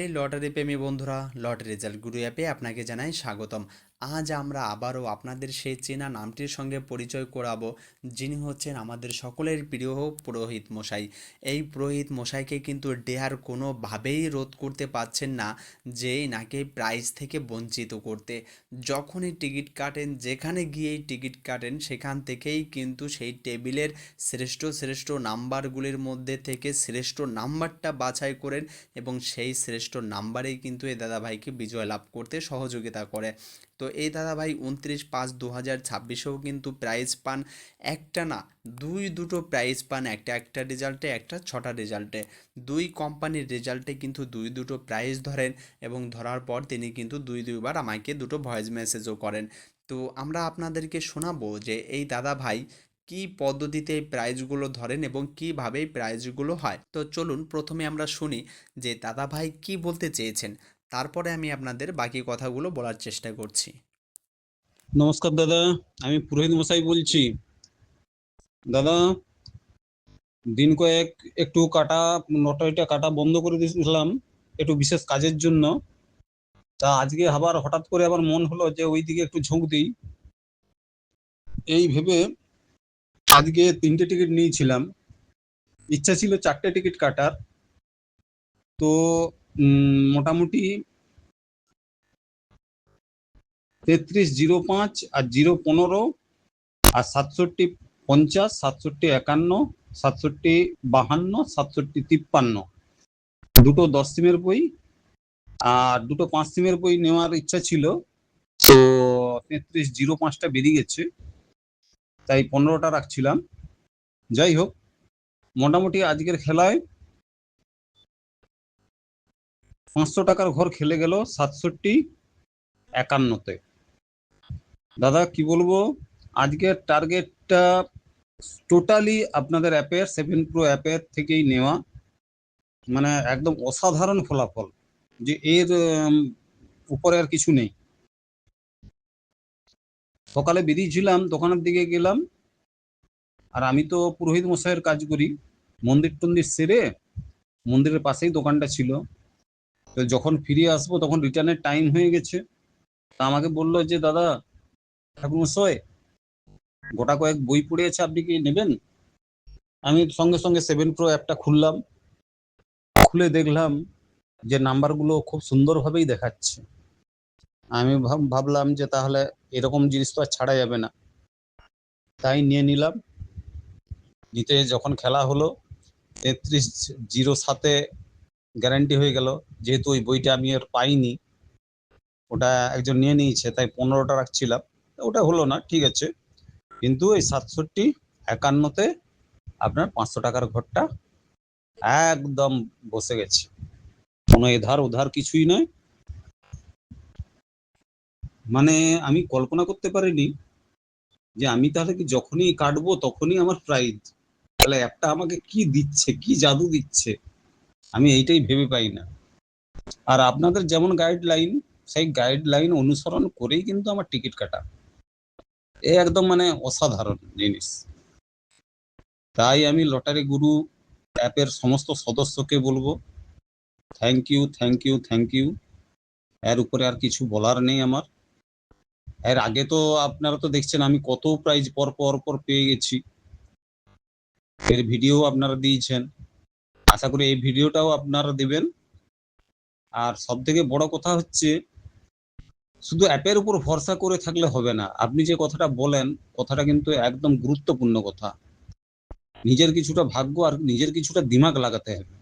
এই লটারি প্রেমী বন্ধুরা, লটারি রেজাল্ট গুরু অ্যাপে আপনাকে জানাই স্বাগতম। আজ আমরা আবারও আপনাদের সেই চেনা নামটির সঙ্গে পরিচয় করাবো, যিনি হচ্ছেন আমাদের সকলের প্রিয় পুরোহিত মশাই। এই পুরোহিত মশাইকে কিন্তু ডেয়ার কোনোভাবেই রোধ করতে পারছেন না যে নাকি প্রাইজ থেকে বঞ্চিত করতে। যখনই টিকিট কাটেন, যেখানে গিয়েই টিকিট কাটেন, সেখান থেকেই কিন্তু সেই টেবিলের শ্রেষ্ঠ শ্রেষ্ঠ নাম্বারগুলির মধ্যে থেকে শ্রেষ্ঠ নাম্বারটা বাছাই করেন এবং সেই শ্রেষ্ঠ নাম্বারেই কিন্তু এই দাদাভাইকে বিজয় লাভ করতে সহযোগিতা করে। তো এই দাদাভাই 29/5/2026-এও কিন্তু প্রাইজ পান। একটা না, দুটো প্রাইজ পান, একটা রেজাল্টে, একটা ছটা রেজাল্টে। দুই কোম্পানির রেজাল্টে কিন্তু দুটো প্রাইজ ধরেন এবং ধরার পর তিনি কিন্তু দুইবার আমাকে দুটো ভয়েস মেসেজও করেন। তো আমরা আপনাদেরকে শোনাবো যে এই দাদাভাই কী পদ্ধতিতে এই প্রাইজগুলো ধরেন এবং কীভাবে এই প্রাইজগুলো হয়। তো চলুন প্রথমে আমরা শুনি যে দাদাভাই কী বলতে চেয়েছেন, তারপরে আমি আপনাদের বাকি কথাগুলো বলার চেষ্টা করছি। নমস্কার দাদা, আমি পুরোহিত মশাই বলছি। দাদা, দিন কয়েক একটু লটারিটা কাটা বন্ধ করে দিয়েছিলাম একটু বিশেষ কাজের জন্য। তা আজকে আবার হঠাৎ করে আবার মন হলো যে ওইদিকে একটু ঝোঁক দিই। এই ভেবে আজকে 3টে টিকিট নিয়েছিলাম। ইচ্ছা ছিল 4টে টিকিট কাটার। তো মোটামুটি 3305 আর 015 আর 6750, 6751, 6752, 6753, দুটো 10 সিমের বই আর দুটো 5 সিমের বই নেওয়ার ইচ্ছা ছিল। তো 3305টা বেরিয়ে গেছে, তাই 15টা রাখছিলাম। যাই হোক, মোটামুটি আজকের খেলায় 500 টাকার ঘর খেলে গেল 6751-তে। দাদা কি বলবো, আজকের টার্গেটটা টোটালি আপনাদের অ্যাপের 7 প্রো অ্যাপের থেকেই নেওয়া। মানে একদম অসাধারণ ফলাফল, যে এর উপরে আর কিছু নেই। সকালে বেরিয়েছিলাম, দোকানের দিকে গেলাম, আর আমি তো পুরোহিত মশাইয়ের কাজ করি। মন্দির টন্দির সেরে মন্দিরের পাশেই দোকানটা ছিল। তো যখন ফিরে আসবো তখন রিটার্নের টাইম হয়ে গেছে। তা আমাকে বললো যে দাদা, ঠাকুর মশাই গোটা কয়েক বই পড়ে আছে, আপনি কি নেবেন? আমি সঙ্গে সঙ্গে 7 প্রো অ্যাপটা খুললাম, খুলে দেখলাম যে নাম্বারগুলো খুব সুন্দরভাবেই দেখাচ্ছে। আমি ভাবলাম যে তাহলে এরকম জিনিস তো আর ছাড়া যাবে না, তাই নিয়ে নিলাম। নিতে যখন খেলা হলো 3307-এ গ্যারান্টি হয়ে গেল। যেহেতু ওই বইটা আমি আর পাইনি, ওটা একজন নিয়ে নিয়েছে, তাই 15টা রাখছিলাম। ওটা হলো না, ঠিক আছে। কিন্তু এই 6751-তে আপনার 500 টাকার ঘরটা একদম বসে গেছে, কোনো এধার ওধার কিছুই নয়। মানে আমি কল্পনা করতে পারিনি যে আমি তাহলে কি যখনই কাটবো তখনই আমার প্রাইজ। তাহলে অ্যাপটা আমাকে কি দিচ্ছে, কি জাদু দিচ্ছে, আমি এইটাই ভেবে পাই না। আর আপনাদের যেমন গাইডলাইন, সেই গাইডলাইন অনুসরণ করেই কিন্তু আমার টিকিট কাটা। এ একদম মানে অসাধারণ জিনিস। তাই আমি লটারি গুরু অ্যাপের সমস্ত সদস্যকে বলবো, thank you, thank you, thank you. এর উপরে আর কিছু বলার নেই আমার। এর আগে তো আপনারা তো দেখছেন আমি কত প্রাইজ পর পর পর পেয়ে গেছি, এর ভিডিও আপনারা দিয়েছেন। আশা করি এই ভিডিওটাও আপনারা দেবেন। আর সব থেকে বড় কথা হচ্ছে, শুধু অ্যাপের উপর ভরসা করে থাকলে হবে না। আপনি যে কথাটা বলেন, কথাটা কিন্তু একদম গুরুত্বপূর্ণ কথা। নিজের কিছুটা ভাগ্য আর নিজের কিছুটা দিমাগ লাগাতে হবে,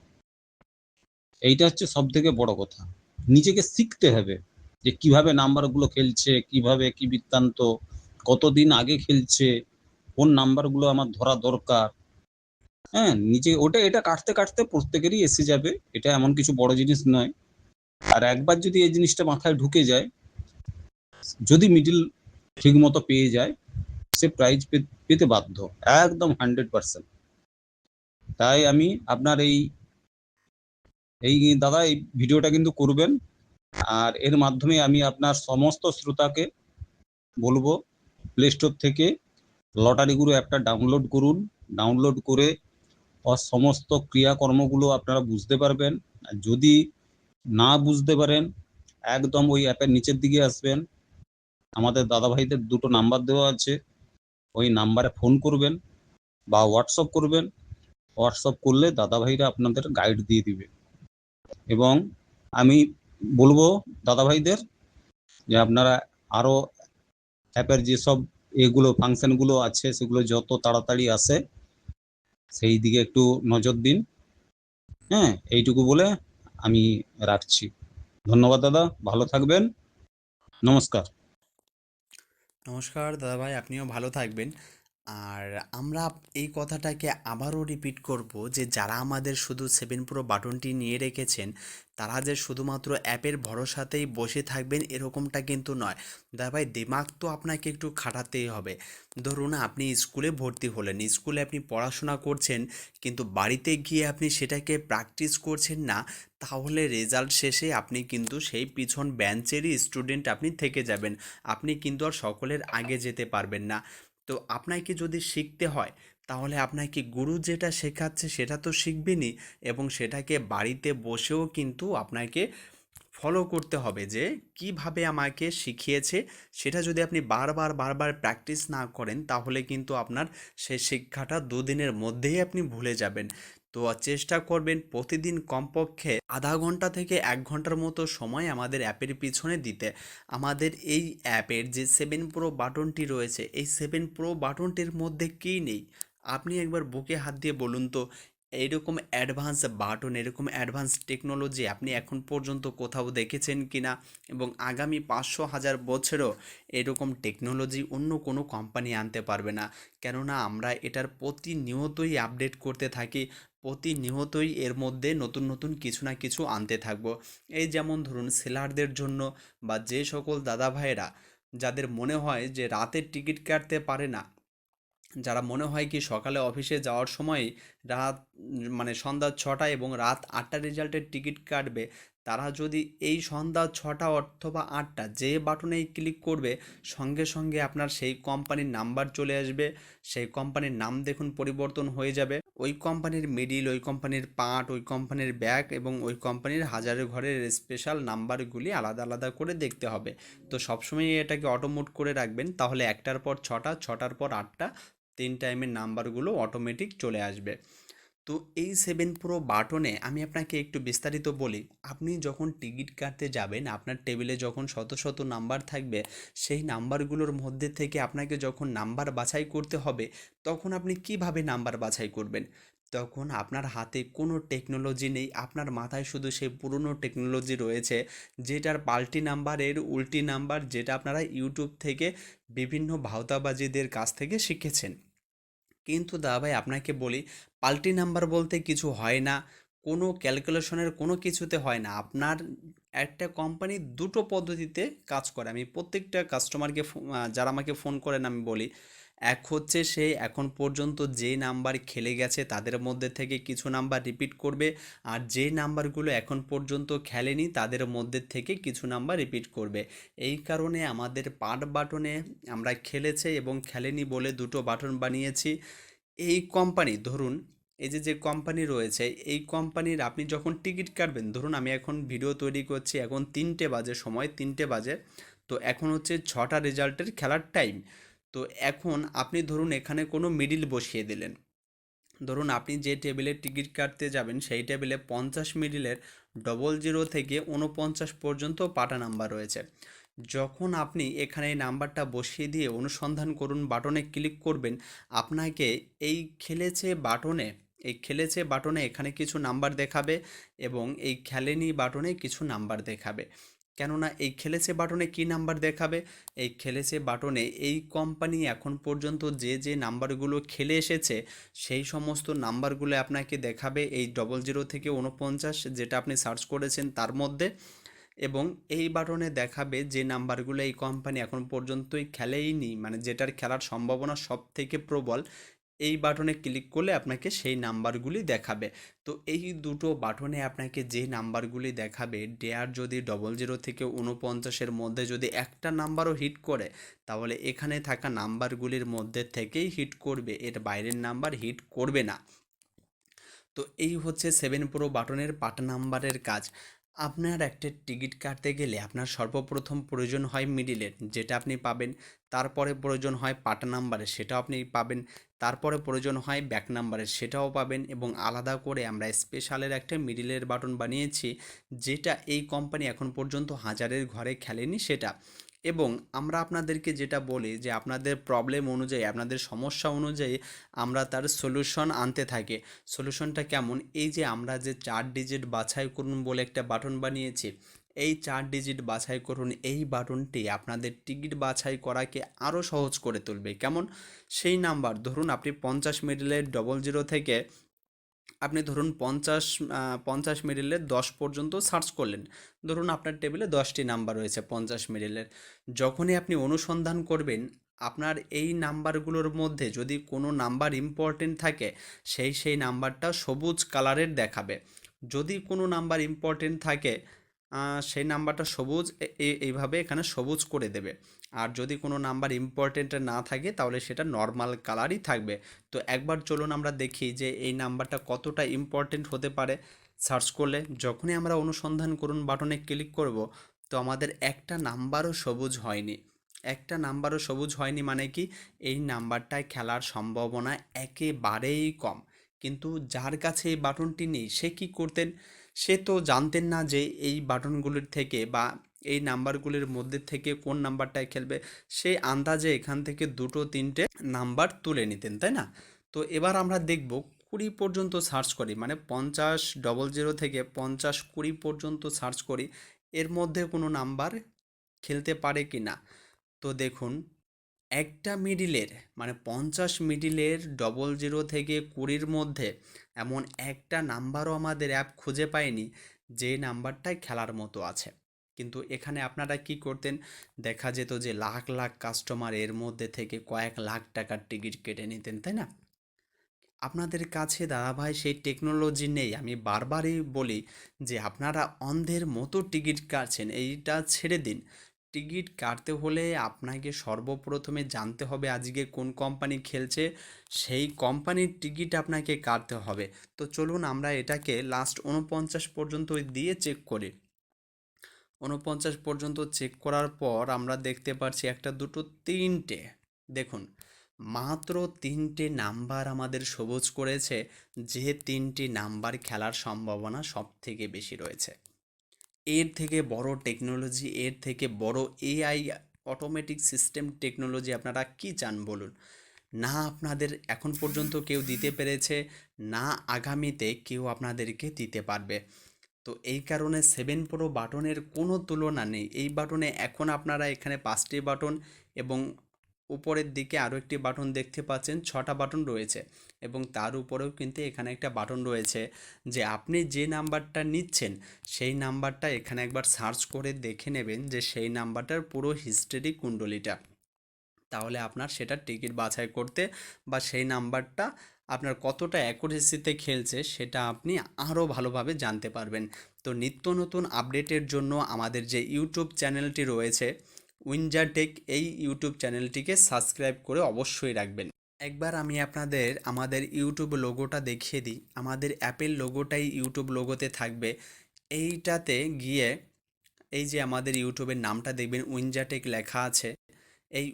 এইটা হচ্ছে সব থেকে বড় কথা। নিজেকে শিখতে হবে যে কিভাবে নাম্বারগুলো খেলছে, কিভাবে কি বৃত্তান্ত, কতদিন আগে খেলছে, কোন নাম্বারগুলো আমার ধরা দরকার। হ্যাঁ, নিজে ওটা এটা কাটতে কাটতে প্রত্যেকেরই এসে যাবে, এটা এমন কিছু বড় জিনিস নয়। আর একবার যদি এই জিনিসটা মাথায় ঢুকে যায়, যদি মিডিল ঠিক মতো পেয়ে যায়, সে প্রাইজ পেতে বাধ্য, একদম 100%। তাই আমি আপনার এই এই দাদা এই ভিডিওটা কিন্তু করবেন। আর এর মাধ্যমে আমি আপনার সমস্ত শ্রোতাকে বলবো, প্লে স্টোর থেকে লটারি গুরু অ্যাপটা ডাউনলোড করুন। ডাউনলোড করে সমস্ত ক্রিয়াকর্মগুলো আপনারা বুঝতে পারবেন। আর যদি না বুঝতে পারেন একদম ওই অ্যাপের নিচের দিকে আসবেন, আমাদের দাদা ভাইদের দুটো নাম্বার দেওয়া আছে, ওই নাম্বারে ফোন করবেন বা হোয়াটসঅ্যাপ করবেন। হোয়াটসঅ্যাপ করলে দাদা ভাইরা আপনাদের গাইড দিয়ে দিবে। এবং আমি বলবো দাদা ভাইদের যে আপনারা আরো অ্যাপের যেসব এগুলো ফাংশনগুলো আছে সেগুলো যত তাড়াতাড়ি আসে সেই দিকে একটু নজর দিন। হ্যাঁ, এইটুকু বলে আমি রাখছি। ধন্যবাদ দাদা, ভালো থাকবেন, নমস্কার। নমস্কার দাদাভাই, আপনিও ভালো থাকবেন। আর আমরা এই কথাটাকে আবারও রিপিট করব যে যারা আমাদের শুধু 7 প্রো বাটনটি নিয়ে রেখেছেন তারা যে শুধুমাত্র অ্যাপের ভরসাতেই বসে থাকবেন এরকমটা কিন্তু নয়। দাদাভাই, দিমাগ তো আপনাকে একটু খাটাতেই হবে। ধরুন আপনি স্কুলে ভর্তি হলেন, স্কুলে আপনি পড়াশোনা করছেন, কিন্তু বাড়িতে গিয়ে আপনি সেটাকে প্র্যাকটিস করছেন না, তাহলে রেজাল্ট শেষে আপনি কিন্তু সেই পিছন বেঞ্চেরই স্টুডেন্ট আপনি থেকে যাবেন। আপনি কিন্তু আর সকলের আগে যেতে পারবেন না। তো আপনাকে যদি শিখতে হয় তাহলে আপনাকে গুরু যেটা শেখাচ্ছে সেটা তো শিখবেনই, এবং সেটাকে বাড়িতে বসেও কিন্তু আপনাকে ফলো করতে হবে যে কিভাবে আমাকে শিখিয়েছে। সেটা যদি আপনি বারবার বারবার প্র্যাকটিস না করেন তাহলে কিন্তু আপনার সেই শিক্ষাটা দুদিনের মধ্যেই আপনি ভুলে যাবেন। তো চেষ্টা করবেন প্রতিদিন কমপক্ষে আধা ঘন্টা থেকে 1 ঘন্টার মতো সময় আমাদের অ্যাপের পিছনে দিতে। আমাদের এই অ্যাপের যে 7 প্রো বাটনটি রয়েছে, এই 7 প্রো বাটনটির মধ্যে কী নেই? আপনি একবার বুকে হাত দিয়ে বলুন তো, এইরকম অ্যাডভান্স বাটন, এরকম অ্যাডভান্স টেকনোলজি আপনি এখন পর্যন্ত কোথাও দেখেছেন কিনা? এবং আগামী 500,000 বছরেও এরকম টেকনোলজি অন্য কোনো কোম্পানি আনতে পারবে না। কেননা আমরা এটার প্রতিনিয়তই আপডেট করতে থাকি, প্রতিনিয়তই এর মধ্যে নতুন নতুন কিছু না কিছু আনতে থাকবো। এই যেমন ধরুন সেলারদের জন্য বা যে সকল দাদা ভাইয়েরা যাদের মনে হয় যে রাতের টিকিট কাটতে পারে না, যারা মনে হয় কি সকালে অফিসে যাওয়ার সময় রাত মানে সন্ধ্যা 6টা এবং রাত 8টা রেজাল্টের টিকিট কাটবে, তারা যদি এই সন্ধ্যা 6টা অথবা 8টা যে বাটনেই ক্লিক করবে, সঙ্গে সঙ্গে আপনার সেই কোম্পানির নাম্বার চলে আসবে। সেই কোম্পানির নাম দেখুন পরিবর্তন হয়ে যাবে, ওই কোম্পানির মিডিল, ওই কোম্পানির পার্ট, ওই কোম্পানির ব্যাগ এবং ওই কোম্পানির হাজারের ঘরের স্পেশাল নাম্বারগুলি আলাদা আলাদা করে দেখতে হবে। তো সবসময় এটাকে অটোমোড করে রাখবেন, তাহলে 1টার পর 6টা, 6টার পর 8টা, 3 টাইমের নাম্বারগুলো অটোমেটিক চলে আসবে। তো এই 7 প্রো বাটনে আমি আপনাকে একটু বিস্তারিত বলি। আপনি যখন টিকিট কাটতে যাবেন আপনার টেবিলে যখন শত শত নাম্বার থাকবে, সেই নাম্বারগুলোর মধ্যে থেকে আপনাকে যখন নাম্বার বাছাই করতে হবে, তখন আপনি কিভাবে নাম্বার বাছাই করবেন? তখন আপনার হাতে কোনো টেকনোলজি নেই, আপনার মাথায় শুধু সেই পুরনো টেকনোলজি রয়েছে, যেটার পাল্টি নাম্বারের উল্টি নাম্বার, যেটা আপনারা ইউটিউব থেকে বিভিন্ন ভাওতাবাজিদের কাছ থেকে শিখেছেন। কিন্তু দাদা ভাই আপনাকে বলি, পাল্টি নাম্বার বলতে কিছু হয় না, কোনো ক্যালকুলেশনের কোনো কিছুতে হয় না। আপনার একটা কোম্পানি দুটো পদ্ধতিতে কাজ করে, আমি প্রত্যেকটা কাস্টমারকে যারা আমাকে ফোন করেন আমি বলি, এক হচ্ছে সে এখন পর্যন্ত যে নাম্বার খেলে গেছে তাদের মধ্যে থেকে কিছু নাম্বার রিপিট করবে, আর যে নাম্বারগুলো এখন পর্যন্ত খেলেনি তাদের মধ্যে থেকে কিছু নাম্বার রিপিট করবে। এই কারণে আমাদের পার্ট বাটনে আমরা খেলেছে এবং খেলেনি বলে দুটো বাটন বানিয়েছি। এই কোম্পানি ধরুন, এই যে যে কোম্পানি রয়েছে, এই কোম্পানির আপনি যখন টিকিট কাটবেন, ধরুন আমি এখন ভিডিও তৈরি করছি, এখন 3টে বাজে, সময় 3টে বাজে, তো এখন হচ্ছে 6টা রেজাল্টের খেলার টাইম। তো এখন আপনি ধরুন এখানে কোনো মিডিল বসিয়ে দিলেন, ধরুন আপনি যে টেবিলে টিকিট কাটতে যাবেন সেই টেবিলে 50 মিডিলের 00 থেকে 49 পর্যন্ত পাটা নাম্বার রয়েছে। যখন আপনি এখানে এই নাম্বারটা বসিয়ে দিয়ে অনুসন্ধান করুন বাটনে ক্লিক করবেন, আপনাকে এই খেলেছে বাটনে, এই খেলেছে বাটনে এখানে কিছু নাম্বার দেখাবে এবং এই খেলেনি বাটনে কিছু নাম্বার দেখাবে। কেননা এই খেলেছে বাটনে কি নাম্বার দেখাবে? এই খেলেছে বাটনে এই কোম্পানি এখন পর্যন্ত যে যে নাম্বারগুলো খেলে এসেছে সেই সমস্ত নাম্বারগুলো আপনাকে দেখাবে এই 00 থেকে 49 যেটা আপনি সার্চ করেছেন তার মধ্যে। এবং এই বাটনে দেখাবে যে নাম্বারগুলো এই কোম্পানি এখন পর্যন্তই খেলেইনি, মানে যেটার খেলার সম্ভাবনা সব থেকে প্রবল, এই বাটনে ক্লিক করলে আপনাকে সেই নাম্বারগুলি দেখাবে। তো এই দুটো বাটনে আপনাকে যে নাম্বারগুলি দেখাবে, ডেয়ার যদি 00 থেকে 49-এর মধ্যে যদি একটা নাম্বারও হিট করে, তাহলে এখানে থাকা নাম্বারগুলির মধ্যে থেকেই হিট করবে, এর বাইরের নাম্বার হিট করবে না। তো এই হচ্ছে 7 প্রো বাটনের পার্ট নাম্বারের কাজ। আপনার একটা টিকিট কাটতে গেলে আপনার সর্বপ্রথম প্রয়োজন হয় মিডিলের, যেটা আপনি পাবেন। তারপরে প্রয়োজন হয় পাটা নাম্বারের, সেটাও আপনি পাবেন। তারপরে প্রয়োজন হয় ব্যাক নাম্বারের, সেটাও পাবেন। এবং আলাদা করে আমরা স্পেশালের একটা মিডিলের বাটন বানিয়েছি, যেটা এই কোম্পানি এখন পর্যন্ত হাজারের ঘরে খেলেনি সেটা। এবং আমরা আপনাদেরকে যেটা বলি যে আপনাদের প্রবলেম অনুযায়ী, আপনাদের সমস্যা অনুযায়ী আমরা তার সলিউশন আনতে থাকি। সলিউশনটা কেমন? এই যে আমরা যে 4 ডিজিট বাছাই করুন বলে একটা বাটন বানিয়েছি, এই 4 ডিজিট বাছাই করুন এই বাটনটি আপনাদের টিকিট বাছাই করাকে আরও সহজ করে তুলবে। কেমন? সেই নাম্বার ধরুন আপনি 50 মিডলের 00 থেকে আপনি ধরুন 50 মিডলের 10 পর্যন্ত সার্চ করলেন। ধরুন আপনার টেবিলে 10টি নাম্বার রয়েছে 50 মিডলের। যখনই আপনি অনুসন্ধান করবেন, আপনার এই নাম্বারগুলোর মধ্যে যদি কোনো নাম্বার ইম্পর্টেন্ট থাকে, সেই নাম্বারটা সবুজ কালারের দেখাবে। যদি কোনো নাম্বার ইম্পর্টেন্ট থাকে, সেই নাম্বারটা সবুজ এইভাবে এখানে সবুজ করে দেবে। আর যদি কোনো নাম্বার ইম্পর্টেন্ট না থাকে তাহলে সেটা নর্মাল কালারই থাকবে। তো একবার চলুন আমরা দেখি যে এই নাম্বারটা কতটা ইম্পর্টেন্ট হতে পারে। সার্চ করলে যখনই আমরা অনুসন্ধান করুন বাটনে ক্লিক করব, তো আমাদের একটা নাম্বারও সবুজ হয়নি। একটা নাম্বারও সবুজ হয়নি মানে কি? এই নাম্বারটায় খেলার সম্ভাবনা একেবারেই কম। কিন্তু যার কাছে এই বাটনটি নেই সে কি করতেন? সে তো জানতেন না যে এই বাটনগুলির থেকে বা এই নাম্বারগুলির মধ্যে থেকে কোন নাম্বারটায় খেলবে। সে আন্দাজে এখান থেকে 2-3টে নাম্বার তুলে নিতেন, তাই না? তো এবার আমরা দেখব 20 পর্যন্ত সার্চ করি, মানে 50 00 থেকে 50 20 পর্যন্ত সার্চ করি, এর মধ্যে কোনো নাম্বার খেলতে পারে কি না। তো দেখুন, একটা মিডিলের মানে 50 মিডিলের 00 থেকে 20-র মধ্যে এমন একটা নাম্বারও আমাদের অ্যাপ খুঁজে পায়নি যে নাম্বারটায় খেলার মতো আছে। কিন্তু এখানে আপনারা কি করতেন? দেখা যেত যে লাখ লাখ কাস্টমার এর মধ্যে থেকে কয়েক লাখ টাকার টিকিট কেটে নিতেন, তাই না? আপনাদের কাছে দাদাভাই সেই টেকনোলজি নেই। আমি বারবারই বলি যে আপনারা অন্ধের মতো টিকিট কাটছেন, এইটা ছেড়ে দিন। টিকিট কাটতে হলে আপনাকে সর্বপ্রথমে জানতে হবে আজকে কোন কোম্পানি খেলছে, সেই কোম্পানির টিকিট আপনাকে কাটতে হবে। তো চলুন আমরা এটাকে লাস্ট 49 পর্যন্ত দিয়ে চেক করি। 49 পর্যন্ত চেক করার পর আমরা দেখতে পাচ্ছি একটা, দুটো, তিনটে। দেখুন, মাত্র তিনটে নাম্বার আমাদের সবুজ করেছে, যে তিনটি নাম্বার খেলার সম্ভাবনা সব থেকে বেশি রয়েছে। এর থেকে বড় টেকনোলজি, এর থেকে বড় এআই অটোমেটিক সিস্টেম টেকনোলজি আপনারা কি চান বলুন? না আপনাদের এখন পর্যন্ত কেউ দিতে পেরেছে, না আগামীতে কেউ আপনাদেরকে দিতে পারবে। তো এই কারণে 7 প্রো বাটনের কোনো তুলনা নেই। এই বাটনে এখন আপনারা এখানে 5টি বাটন এবং উপরের দিকে আরও একটি বাটন দেখতে পাচ্ছেন, 6টা বাটন রয়েছে। এবং তার উপরেও কিন্তু এখানে একটা বাটন রয়েছে যে আপনি যে নাম্বারটা নিচ্ছেন সেই নাম্বারটা এখানে একবার সার্চ করে দেখে নেবেন যে সেই নাম্বারটার পুরো হিস্ট্রি কুণ্ডলীটা। তাহলে আপনার সেটা টিকিট বাছাই করতে বা সেই নাম্বারটা আপনার কতটা অ্যাকুরেসিতে খেলছে সেটা আপনি আরও ভালোভাবে জানতে পারবেন। তো নিত্য নতুন আপডেটের জন্য আমাদের যে ইউটিউব চ্যানেলটি রয়েছে উইনজার টেক, এই ইউটিউব চ্যানেলটিকে সাবস্ক্রাইব করে অবশ্যই রাখবেন। একবার আমি আপনাদের আমাদের ইউটিউব লোগোটা দেখিয়ে দিই। আমাদের অ্যাপের লোগোটাই ইউটিউব লোগোতে থাকবে। এইটাতে গিয়ে এই যে আমাদের ইউটিউবের নামটা দেখবেন উইনজাটেক লেখা আছে, এই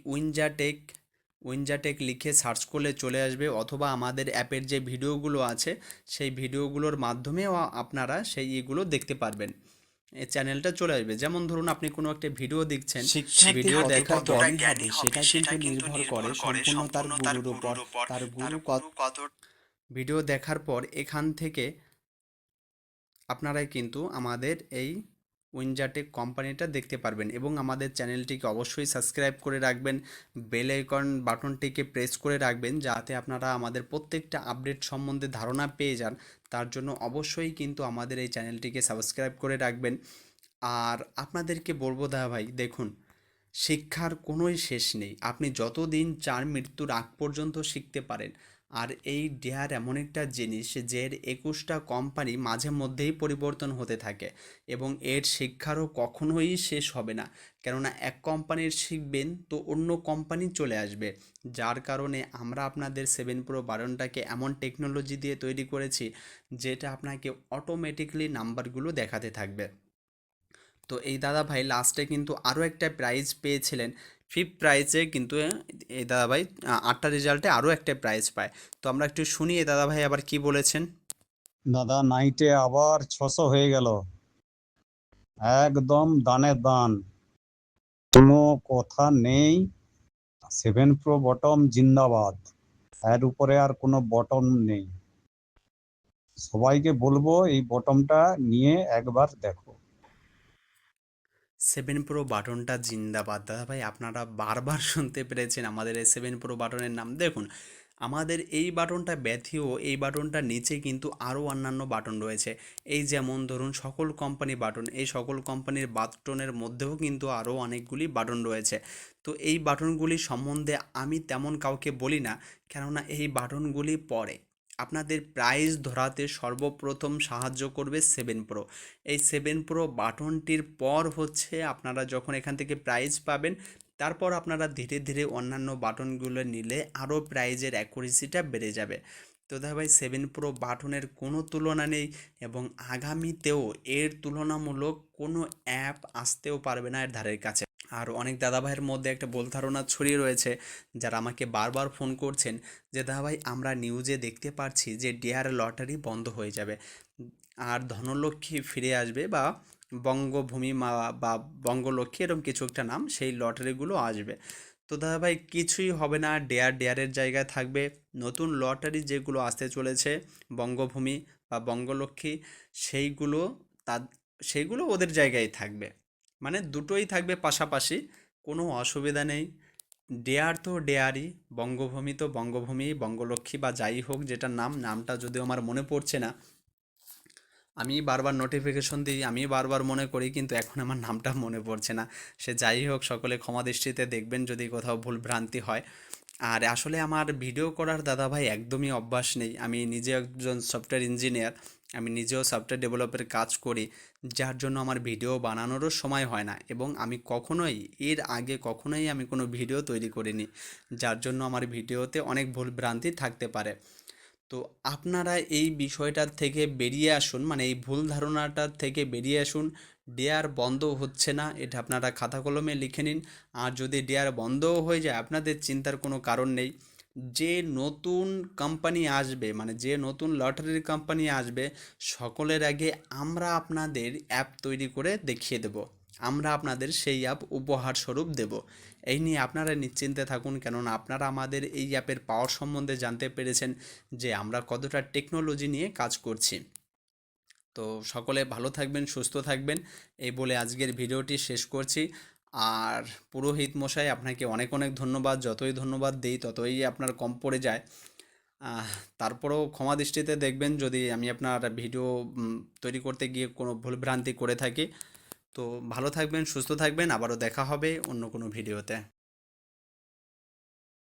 উইনজাটেক লিখে সার্চ করলে চলে আসবে, অথবা আমাদের অ্যাপের যে ভিডিওগুলো আছে সেই ভিডিওগুলোর মাধ্যমেও আপনারা সেই এগুলো দেখতে পারবেন। এই চ্যানেলটা চলে আসবে। যেমন ধরুন আপনি কোনো একটা ভিডিও দেখছেন, শিক্ষার্থীর ভিডিও কতটা দেখার পর জ্ঞানী হবে সেটা কিন্তু নির্ভর করে সম্পূর্ণ তার গুরুর উপর। তার গুরু কত ভিডিও দেখার পর এখান থেকে আপনারাই কিন্তু আমাদের এই উইনজাটেক কোম্পানিটা দেখতে পারবেন এবং আমাদের চ্যানেলটিকে অবশ্যই সাবস্ক্রাইব করে রাখবেন। বেল আইকন বাটনটিকে প্রেস করে রাখবেন যাতে আপনারা আমাদের প্রত্যেকটা আপডেট সম্বন্ধে ধারণা পেয়ে যান। তার জন্য অবশ্যই কিন্তু আমাদের এই চ্যানেলটিকে সাবস্ক্রাইব করে রাখবেন। আর আপনাদেরকে বলবো দাদা ভাই, দেখুন, শিক্ষার কোনোই শেষ নেই। আপনি যতদিন চান মৃত্যুর আগ পর্যন্ত শিখতে পারেন। আর এই ডেয়ার এমন একটা জিনিস যে 21টা কোম্পানি মাঝে মধ্যেই পরিবর্তন হতে থাকে এবং এর শিক্ষারও কখনোই শেষ হবে না। কেননা এক কোম্পানির শিখবেন তো অন্য কোম্পানি চলে আসবে। যার কারণে আমরা আপনাদের 7 প্রো বাটনটাকে এমন টেকনোলজি দিয়ে তৈরি করেছি যেটা আপনাকে অটোমেটিকলি নাম্বারগুলো দেখাতে থাকবে। তো এই দাদা ভাই লাস্টে কিন্তু আরও একটা প্রাইজ পেয়েছিলেন, ফিফথ প্রাইজে কিন্তু এই দাদা ভাই 8টা রেজাল্টে আরও একটা প্রাইজ পায়। তো আমরা একটু শুনি এই দাদা ভাই আবার কি বলেছেন। দাদা নাইটে আবার 600 হয়ে গেল, একদম দানে দান, কোনো কথা নেই। 7 প্রো বটম জিন্দাবাদ, এর উপরে আর কোনো বটম নেই। সবাইকে বলবো এই বটমটা নিয়ে একবার দেখো। 7 প্রো বাটনটা জিন্দাবাদ। দাদা ভাই আপনারা বারবার শুনতে পেরেছেন আমাদের এই 7 প্রো বাটনের নাম। দেখুন আমাদের এই বাটনটা ব্যতীত এই বাটনটার নিচে কিন্তু আরও অন্যান্য বাটন রয়েছে। এই যেমন ধরুন সকল কোম্পানি বাটন, এই সকল কোম্পানির বাটনের মধ্যেও কিন্তু আরও অনেকগুলি বাটন রয়েছে। তো এই বাটনগুলি সম্বন্ধে আমি তেমন কাউকে বলি না, কেননা এই বাটনগুলি পরে আপনাদের প্রাইস ধরাতে সর্বপ্রথম সাহায্য করবে 7 প্রো। এই 7 প্রো বাটনটির পর হচ্ছে আপনারা যখন এখান থেকে প্রাইজ পাবেন, তারপর আপনারা ধীরে ধীরে অন্যান্য বাটনগুলো নিলে আরও প্রাইজের অ্যাকুরেসিটা বেড়ে যাবে। তো দাদা ভাই 7 প্রো বাটনের কোনো তুলনা নেই, এবং আগামীতেও এর তুলনামূলক কোনো অ্যাপ আসতেও পারবে না এর ধারের কাছে। আর অনেক দাদা ভাইয়ের মধ্যে একটা ভুল ধারণা ছড়িয়ে রয়েছে, যারা আমাকে বারবার ফোন করছেন যে দাদা ভাই আমরা নিউজে দেখতে পাচ্ছি যে ডিয়ার লটারি বন্ধ হয়ে যাবে আর ধনলক্ষ্মী ফিরে আসবে, বা বঙ্গভূমি মা বা বঙ্গলক্ষ্মী এরকম কিছু একটা নাম, সেই লটারিগুলো আসবে। তো দাদা ভাই কিছুই হবে না, ডেয়ারের জায়গায় থাকবে নতুন লটারি যেগুলো আসতে চলেছে, বঙ্গভূমি বা বঙ্গলক্ষ্মী, সেইগুলো তা সেইগুলো ওদের জায়গায় থাকবে, মানে দুটোই থাকবে পাশাপাশি, কোনো অসুবিধা নেই। ডেয়ার তো ডেয়ারই, বঙ্গভূমি তো বঙ্গভূমি, বঙ্গলক্ষ্মী বা যাই হোক যেটার নামটা যদিও আমার মনে পড়ছে না, আমি বারবার নোটিফিকেশন দিই, আমি বারবার মনে করি, কিন্তু এখন আমার নামটা মনে পড়ছে না। সে যাই হোক, সকলে ক্ষমা দৃষ্টিতে দেখবেন যদি কোথাও ভুল ভ্রান্তি হয়। আর আসলে আমার ভিডিও করার দাদা ভাই একদমই অভ্যাস নেই, আমি নিজে একজন সফটওয়্যার ইঞ্জিনিয়ার, আমি নিজেও সফটওয়্যার ডেভেলপের কাজ করি, যার জন্য আমার ভিডিও বানানোরও সময় হয় না, এবং আমি কখনোই এর আগে কখনোই আমি কোনো ভিডিও তৈরি করিনি, যার জন্য আমার ভিডিওতে অনেক ভুল ভ্রান্তি থাকতে পারে। তো আপনারা এই বিষয়টার থেকে বেরিয়ে আসুন, মানে এই ভুল ধারণাটার থেকে বেরিয়ে আসুন। ডেয়ার বন্ধ হচ্ছে না, এটা আপনারা খাতা কলমে লিখে নিন। আর যদি ডেয়ার বন্ধও হয়ে যায় আপনাদের চিন্তার কোনো কারণ নেই। যে নতুন কোম্পানি আসবে, মানে যে নতুন লটারির কোম্পানি আসবে, সকলের আগে আমরা আপনাদের অ্যাপ তৈরি করে দেখিয়ে দেব, আমরা আপনাদের সেই অ্যাপ উপহার স্বরূপ দেব। এই নিয়ে আপনারা নিশ্চিন্তে থাকুন, কেননা আপনারা আমাদের এই অ্যাপের পাওয়ার সম্বন্ধে জানতে পেরেছেন যে আমরা কতটা টেকনোলজি নিয়ে কাজ করছি। তো সকলে ভালো থাকবেন, সুস্থ থাকবেন, এই বলে আজকের ভিডিওটি শেষ করছি। আর পুরোহিত মশাই আপনাকে অনেক অনেক ধন্যবাদ, যতই ধন্যবাদ দেই ততই আপনার কম পড়ে যায়। আহ, তারপরেও ক্ষমা দৃষ্টিতে দেখবেন যদি আমি আপনার ভিডিও তৈরি করতে গিয়ে কোনো ভুলভ্রান্তি করে থাকি। তো ভালো থাকবেন, সুস্থ থাকবেন, আবারও দেখা হবে অন্য কোনো ভিডিওতে।